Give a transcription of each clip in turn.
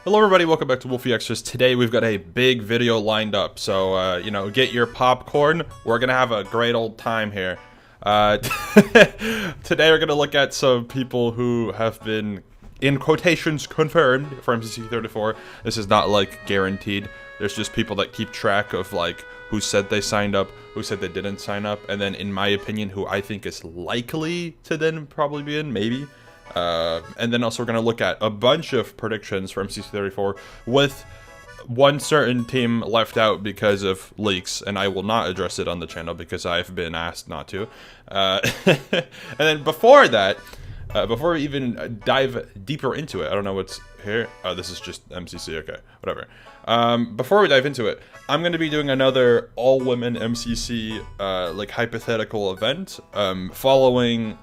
Hello everybody, welcome back to Wolfeei Extras. Today we've got a big video lined up, so, get your popcorn. We're gonna have a great old time here. Today we're gonna look at some people who have been, in quotations, confirmed for MCC 34. This is not, like, guaranteed. There's just people that keep track of, like, who said they signed up, who said they didn't sign up, and then, in my opinion, who I think is likely to then probably be in, maybe. And then also we're going to look at a bunch of predictions for MCC 34 with one certain team left out because of leaks, and I will not address it on the channel because I've been asked not to. And then before that, before we even dive deeper into it, I don't know what's here. Oh, this is just MCC, okay, whatever. Before we dive into it, I'm going to be doing another all-women MCC, like, hypothetical event, following...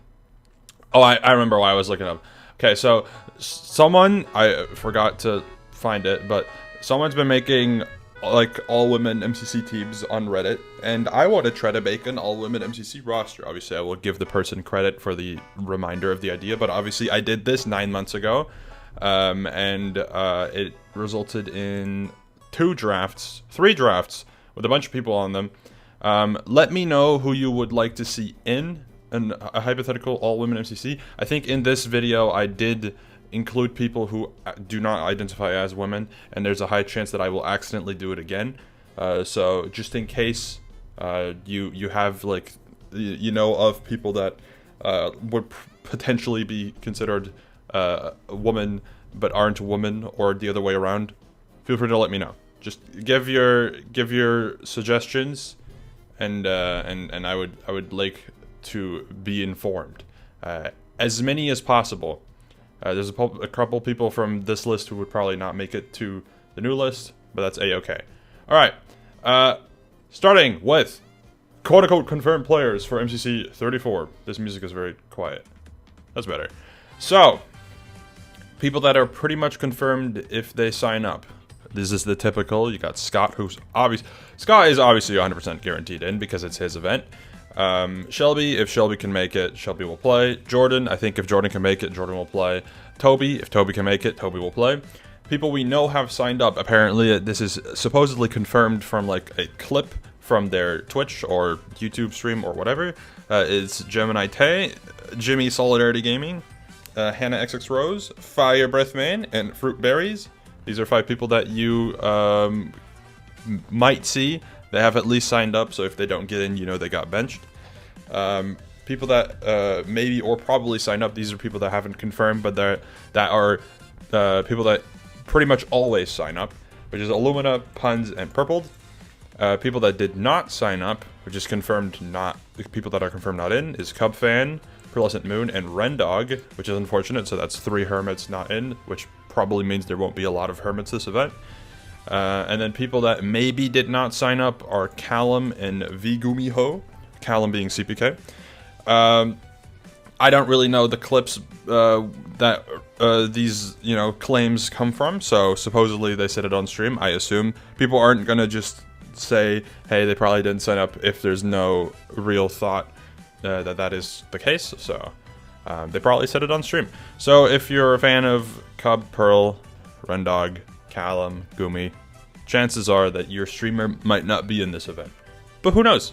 Oh, I remember why I was looking up. Okay, so someone, I forgot to find it, but someone's been making, like, all-women MCC teams on Reddit, and I want to try to make an all-women MCC roster. Obviously, I will give the person credit for the reminder of the idea, but obviously I did this 9 months ago, and it resulted in 3 drafts, with a bunch of people on them. Let me know who you would like to see in a hypothetical all-women MCC. I think in this video I did include people who do not identify as women, and there's a high chance that I will accidentally do it again. So just in case you have, like, of people that would potentially be considered a woman but aren't a woman, or the other way around, feel free to let me know. Just give your suggestions, and I would like to be informed, as many as possible. There's a couple people from this list who would probably not make it to the new list, but that's a-okay. Alright, starting with quote-unquote confirmed players for MCC 34. This music is very quiet. That's better. So, people that are pretty much confirmed if they sign up. This is the typical. You got Scott, Scott is obviously 100% guaranteed in because it's his event. Shelby, if Shelby can make it, Shelby will play. Jordan, I think if Jordan can make it, Jordan will play. Toby, if Toby can make it, Toby will play. People we know have signed up. Apparently, this is supposedly confirmed from, like, a clip from their Twitch or YouTube stream or whatever. It's Gemini Tay, Jimmy Solidarity Gaming, Hannah XX Rose, Fire Breath Man, and Fruit Berries. These are 5 people that you might see. They have at least signed up, so if they don't get in, they got benched. People that maybe or probably signed up, these are people that haven't confirmed, but that are people that pretty much always sign up, which is Illumina, Puns, and Purpled. People that did not sign up, which is confirmed not, people that are confirmed not in, is Cubfan, Pearlescent Moon, and Rendog, which is unfortunate, so that's 3 Hermits not in, which probably means there won't be a lot of Hermits this event. And then people that maybe did not sign up are Callum and Vigumiho, Callum being CPK. I don't really know the clips that these, claims come from, so supposedly they said it on stream. I assume people aren't going to just say, hey, they probably didn't sign up if there's no real thought that is the case, so they probably said it on stream. So if you're a fan of Cub, Pearl, Rendog, Callum, Gumi, chances are that your streamer might not be in this event. But who knows?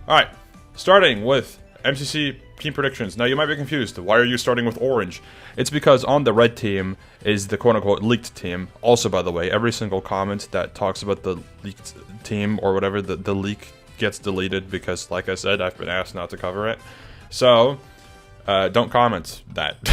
Alright, starting with MCC team predictions. Now you might be confused. Why are you starting with orange? It's because on the red team is the quote-unquote leaked team. Also, by the way, every single comment that talks about the leaked team or whatever, the leak gets deleted because, like I said, I've been asked not to cover it. So, don't comment that.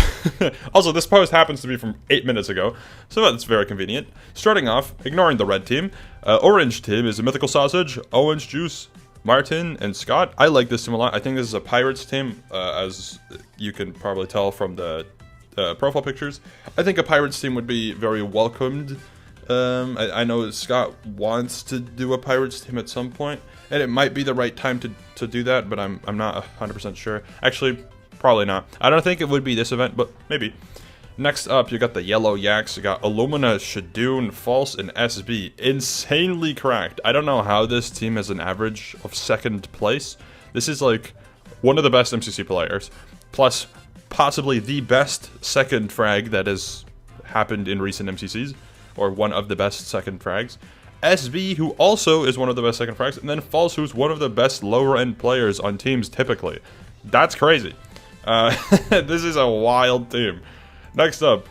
Also, this post happens to be from 8 minutes ago, so that's very convenient. Starting off, ignoring the red team, orange team is a Mythical Sausage, Orange Juice, Martin, and Scott. I like this team a lot. I think this is a Pirates team, as you can probably tell from the profile pictures. I think a Pirates team would be very welcomed. I know Scott wants to do a Pirates team at some point, and it might be the right time to do that, but I'm not 100% sure. Actually, probably not. I don't think it would be this event, but maybe. Next up, you got the Yellow Yaks. You got Illumina, Shadoon, False, and SB. Insanely cracked. I don't know how this team has an average of 2nd place. This is, like, one of the best MCC players. Plus, possibly the best 2nd frag that has happened in recent MCCs. or one of the best second frags. SB, who also is one of the best second frags, and then False, who's one of the best lower-end players on teams typically. That's crazy. This is a wild team. Next up,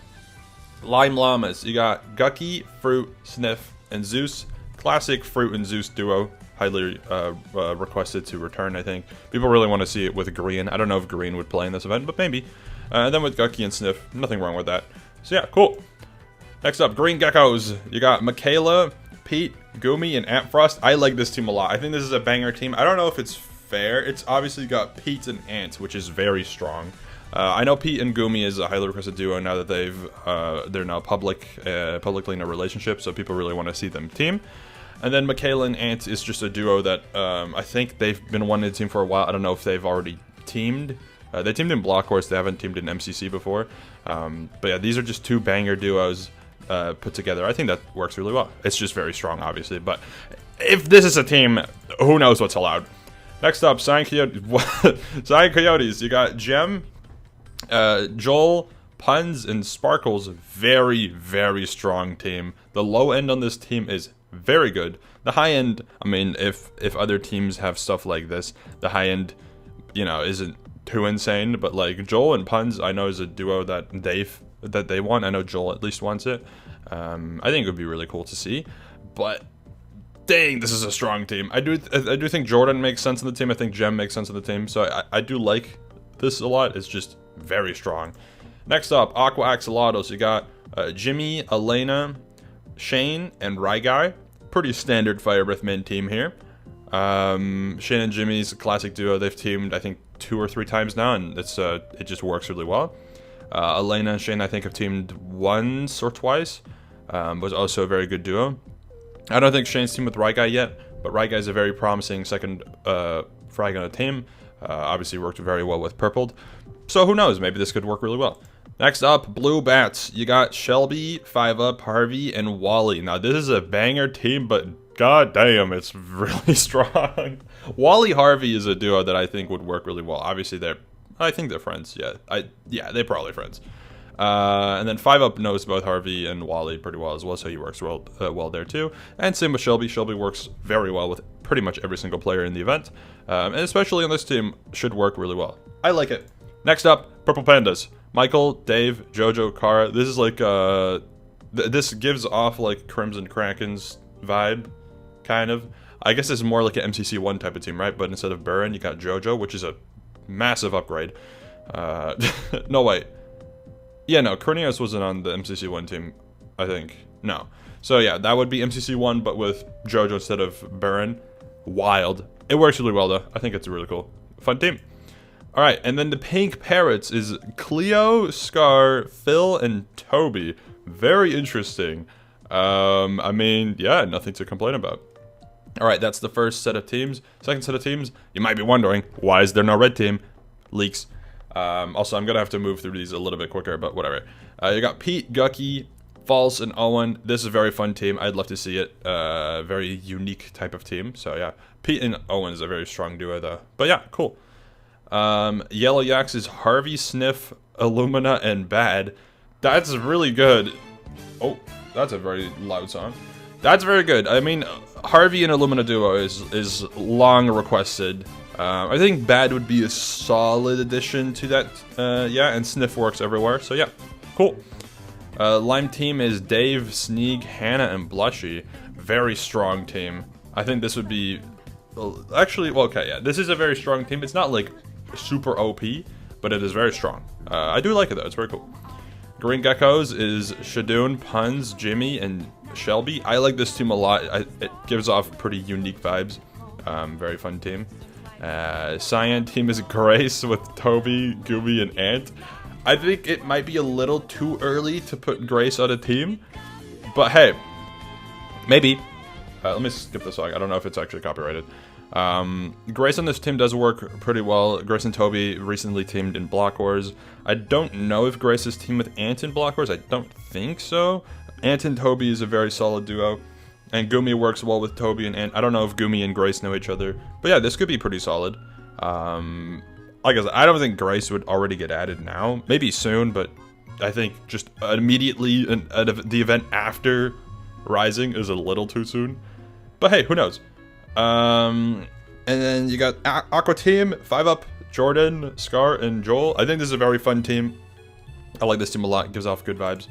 Lime Llamas. You got Gucky, Fruit, Sniff, and Zeus. Classic Fruit and Zeus duo. Highly requested to return, I think. People really want to see it with Green. I don't know if Green would play in this event, but maybe. And then with Gucky and Sniff, nothing wrong with that. So yeah, cool. Next up, Green Geckos. You got Michaela, Pete, Gumi, and Antfrost. I like this team a lot. I think this is a banger team. I don't know if it's fair. It's obviously got Pete and Ant, which is very strong. I know Pete and Gumi is a highly requested duo now that they're now publicly in a relationship, so people really want to see them team. And then Michaela and Ant is just a duo that I think they've been wanting to team for a while. I don't know if they've already teamed. They teamed in Block Horse. They haven't teamed in MCC before. But yeah, these are just two banger duos put together. I think that works really well. It's just very strong, obviously. But if this is a team, who knows what's allowed. Next up, Cyan Coyotes. You got Gem, Joel, Puns, and Sparkles. Very, very strong team. The low end on this team is very good. The high end, I mean, if other teams have stuff like this, the high end, you know, isn't too insane. But like Joel and Puns, I know is a duo that they want. I know Joel at least wants it. I think it would be really cool to see. But dang, this is a strong team. I do think Jordan makes sense in the team. I think Gem makes sense in the team. So I do like this a lot. It's just very strong. Next up, Aqua Axolotls. You got Jimmy, Elena, Shane, and Ryguy. Pretty standard Fire Breath main team here. Shane and Jimmy's a classic duo. They've teamed, I think, 2 or 3 times now, and it just works really well. Elena and Shane, I think, have teamed once or twice. Was also a very good duo. I don't think Shane's teamed with Ryguy yet, but Ryguy is a very promising second frag on a team. Obviously worked very well with Purpled. So who knows, maybe this could work really well. Next up, Blue Bats. You got Shelby, 5UP, Harvey, and Wally. Now this is a banger team, but god damn, it's really strong. Wally Harvey is a duo that I think would work really well. Obviously I think they're friends, yeah, they're probably friends. And then 5UP knows both Harvey and Wally pretty well as well, so he works well there too. And same with Shelby. Shelby works very well with pretty much every single player in the event. And especially on this team, should work really well. I like it. Next up, Purple Pandas. Michael, Dave, Jojo, Kara. This is like, this gives off like Crimson Kraken's vibe, kind of. I guess it's more like an MCC1 type of team, right? But instead of Burin, you got Jojo, which is a massive upgrade. No, wait. Yeah, no, Cornelius wasn't on the MCC1 team, I think. No. So yeah, that would be MCC1, but with Jojo instead of Burin. Wild. It works really well, though. I think it's a really cool, fun team. Alright, and then the Pink Parrots is Cleo, Scar, Phil, and Toby. Very interesting. I mean, yeah, nothing to complain about. Alright, that's the first set of teams. Second set of teams, you might be wondering, why is there no red team? Leaks. Also, I'm going to have to move through these a little bit quicker, but whatever. You got Pete, Gucky, False, and Owen. This is a very fun team. I'd love to see it. Very unique type of team. So, yeah. Pete and Owen is a very strong duo, though. But, yeah, cool. Yellow Yaks is Harvey, Sniff, Illumina, and Bad. That's really good. Oh, that's a very loud song. That's very good. I mean, Harvey and Illumina duo is long requested. I think Bad would be a solid addition to that. Yeah, and Sniff works everywhere. So, yeah, cool. Lime team is Dave, Sneak, Hannah, and Blushy. Very strong team. I think this would be... Actually, well, okay, yeah. This is a very strong team. It's not, like, super OP, but it is very strong. I do like it, though. It's very cool. Green Geckos is Shadoon, Puns, Jimmy, and Shelby. I like this team a lot. It gives off pretty unique vibes. Very fun team. Cyan team is Grace with Toby, Gooby, and Ant. I think it might be a little too early to put Grace on a team, but hey, maybe. Let me skip the song. I don't know if it's actually copyrighted. Grace on this team does work pretty well. Grace and Toby recently teamed in Block Wars. I don't know if Grace is teamed with Ant in Block Wars. I don't think so. Ant and Toby is a very solid duo. And Gumi works well with Toby and Ant. I don't know if Gumi and Grace know each other. But yeah, this could be pretty solid. Like I said, I don't think Grace would already get added now. Maybe soon, but I think just immediately the event after Rising is a little too soon. But hey, who knows? And then you got Aqua Team, 5-Up, Jordan, Scar, and Joel. I think this is a very fun team. I like this team a lot. It gives off good vibes.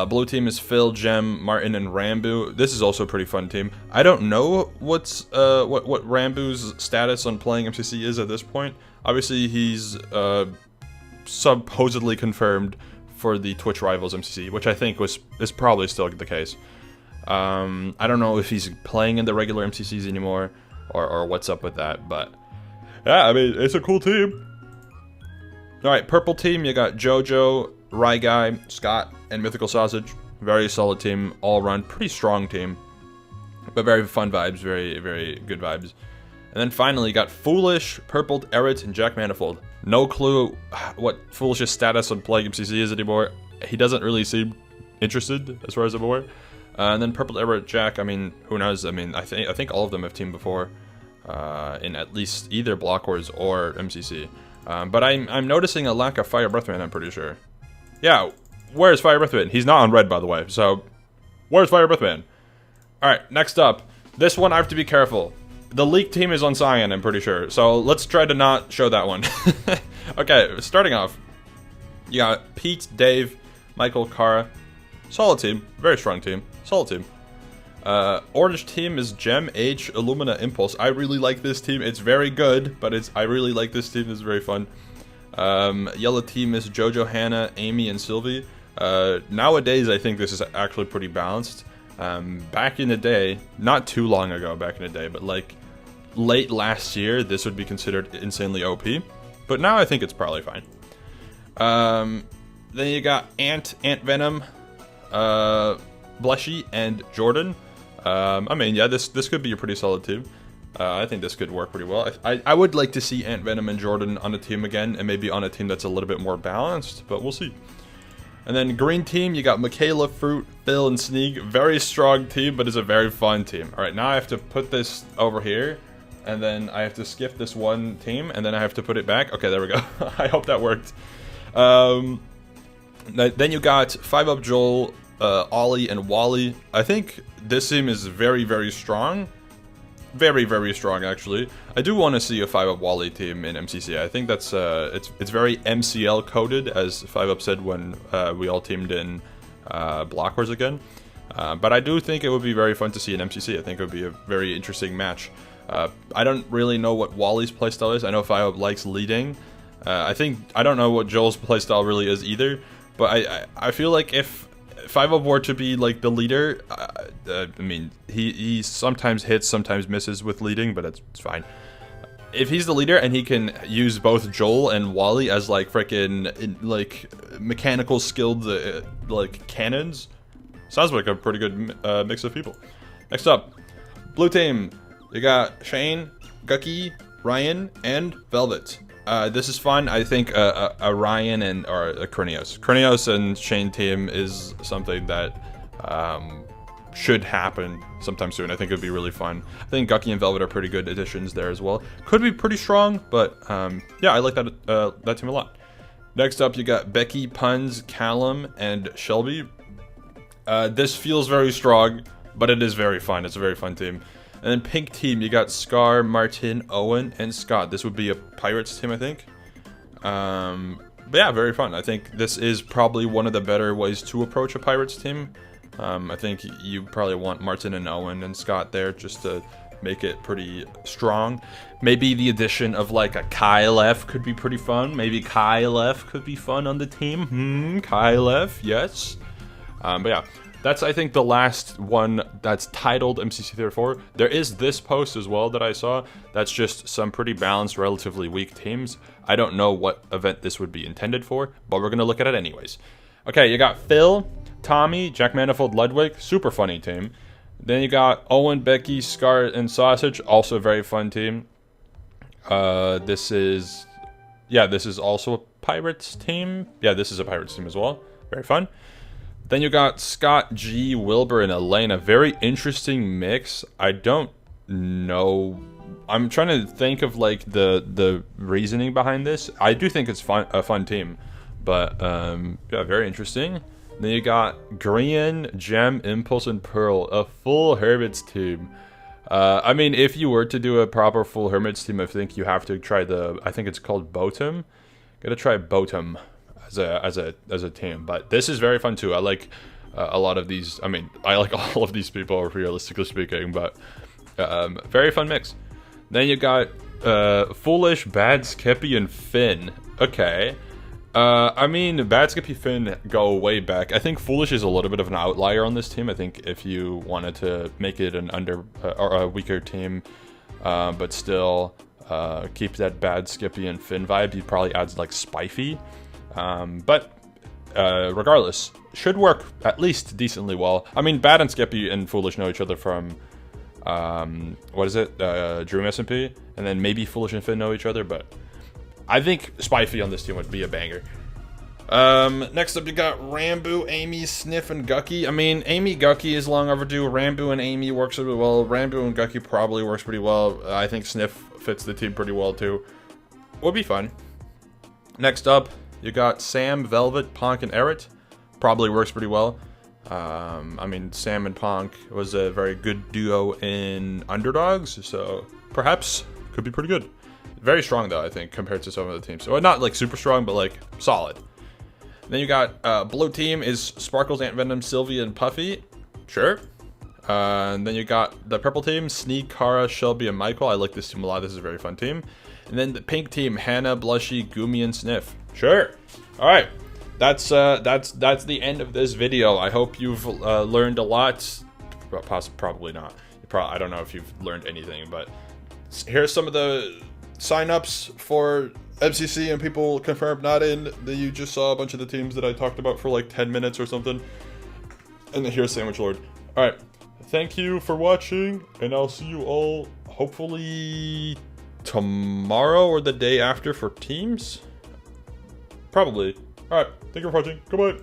Blue team is Phil, Jem, Martin, and Rambu. This is also a pretty fun team. I don't know what Rambu's status on playing MCC is at this point. Obviously, he's supposedly confirmed for the Twitch Rivals MCC, which I think is probably still the case. I don't know if he's playing in the regular MCCs anymore or what's up with that, but yeah, I mean, it's a cool team. All right, purple team, you got JoJo, Rye Guy, Scott, and Mythical Sausage. Very solid team, all around, pretty strong team, but very fun vibes, very, very good vibes. And then finally, you got Foolish, Purpled, Eret, and Jack Manifold. No clue what Foolish's status on playing MCC is anymore. He doesn't really seem interested, as far as I'm aware. And then Purpled, Eret, Jack, I mean, who knows? I mean, I think all of them have teamed before, in at least either Block Wars or MCC. But I'm noticing a lack of Fire Breathman, I'm pretty sure. Yeah, where's Fire Breathman? He's not on red, by the way, so where's Fire Breathman? Alright, next up. This one I have to be careful. The League team is on Cyan, I'm pretty sure, so let's try to not show that one. Okay, starting off. You got Pete, Dave, Michael, Kara. Solid team, very strong team, solid team. Orange team is Gem, H, Illumina, Impulse. I really like this team. It's very good, but I really like this team. It's very fun. Yellow team is Jojo, Hannah, Amy, and Sylvie. Nowadays, I think this is actually pretty balanced. Back in the day, not too long ago back in the day, but like late last year, this would be considered insanely OP. But now I think it's probably fine. Then you got Ant Venom, Blushy, and Jordan. I mean, yeah, this could be a pretty solid team. I think this could work pretty well. I would like to see Ant Venom and Jordan on a team again, and maybe on a team that's a little bit more balanced, but we'll see. And then green team, you got Michaela, Fruit, Phil, and Sneak. Very strong team, but it's a very fun team. All right, now I have to put this over here, and then I have to skip this one team, and then I have to put it back. Okay, there we go. I hope that worked. Then you got 5-Up Joel, Ollie, and Wally. I think this team is very, very strong. Very, very strong, actually. I do want to see a 5-Up Wally team in MCC. I think that's it's very MCL coded, as 5-Up said when we all teamed in Block Wars again. But I do think it would be very fun to see in MCC. I think it would be a very interesting match. I don't really know what Wally's playstyle is. I know 5-Up likes leading. I don't know what Joel's playstyle really is either. But I feel like if 5-Up were to be like the leader, I mean, he sometimes hits, sometimes misses with leading, but it's fine. If he's the leader and he can use both Joel and Wally as like freaking like mechanical skilled like cannons, sounds like a pretty good mix of people. Next up, blue team, you got Shane, Gucky, Ryan, and Velvet. This is fun. I think a Ryan or a Krinios and Shane team is something that should happen sometime soon. I think it would be really fun. I think Gucky and Velvet are pretty good additions there as well. Could be pretty strong, but yeah, I like that team a lot. Next up, you got Becky, Puns, Callum, and Shelby. This feels very strong, but it is very fun. It's a very fun team. And then pink team, you got Scar, Martin, Owen, and Scott. This would be a Pirates team, I think. But yeah, very fun. I think this is probably one of the better ways to approach a Pirates team. I think you probably want Martin and Owen and Scott there just to make it pretty strong. Maybe the addition of like a Kyle F could be pretty fun. Maybe Kyle F could be fun on the team. Kyle F, yes. But yeah. That's, I think, the last one that's titled MCC 34. There is this post as well that I saw. That's just some pretty balanced, relatively weak teams. I don't know what event this would be intended for, but we're going to look at it anyways. Okay, you got Phil, Tommy, Jack Manifold, Ludwig. Super funny team. Then you got Owen, Becky, Scar, and Sausage. Also a very fun team. This is also a Pirates team. Yeah, this is a Pirates team as well. Very fun. Then you got Scott, G, Wilbur, and Elena. Very interesting mix. I don't know. I'm trying to think of like the reasoning behind this. I do think it's a fun team, But yeah, very interesting. Then you got Green, Gem, Impulse, and Pearl, a full Hermits team. I mean, if you were to do a proper full Hermits team, I think you have to try I think it's called Botem. Gotta try Botem as a team. But this is very fun too. I like a lot of these. I mean, I like all of these people, realistically speaking. But very fun mix. Then you got Foolish, Bad, Skippy, and Finn. Okay. I mean, Bad, Skippy, Finn go way back. I think Foolish is a little bit of an outlier on this team. I think if you wanted to make it an or a weaker team, but still keep that Bad, Skippy, and Finn vibe, you'd probably add like Spifey. But regardless, should work at least decently well. I mean, Bad and Skippy and Foolish know each other from what is it? Dream SMP, and then maybe Foolish and Finn know each other, but I think Spifey on this team would be a banger. Next up, you got Rambo, Amy, Sniff, and Gucky. I mean, Amy, Gucky is long overdue. Rambo and Amy works really well. Rambo and Gucky probably works pretty well. I think Sniff fits the team pretty well too. Would be fun. Next up, you got Sam, Velvet, Ponk, and Eret. Probably works pretty well. I mean, Sam and Ponk was a very good duo in Underdogs, so perhaps could be pretty good. Very strong though, I think, compared to some of the teams. So not like super strong, but like solid. Then you got blue team is Sparkles, Ant Venom, Sylvia, and Puffy. Sure. And then you got the purple team, Sneak, Kara, Shelby, and Michael. I like this team a lot. This is a very fun team. And then the pink team, Hannah, Blushy, Gumi, and Sniff. Sure. All right. That's the end of this video. I hope you've learned a lot. Probably not. I don't know if you've learned anything, but here's some of the sign-ups for MCC and people confirmed not in. You just saw a bunch of the teams that I talked about for like 10 minutes or something. And then here's Sandwich Lord. All right. Thank you for watching, and I'll see you all hopefully tomorrow or the day after for teams. Probably. All right. Thank you for watching. Goodbye.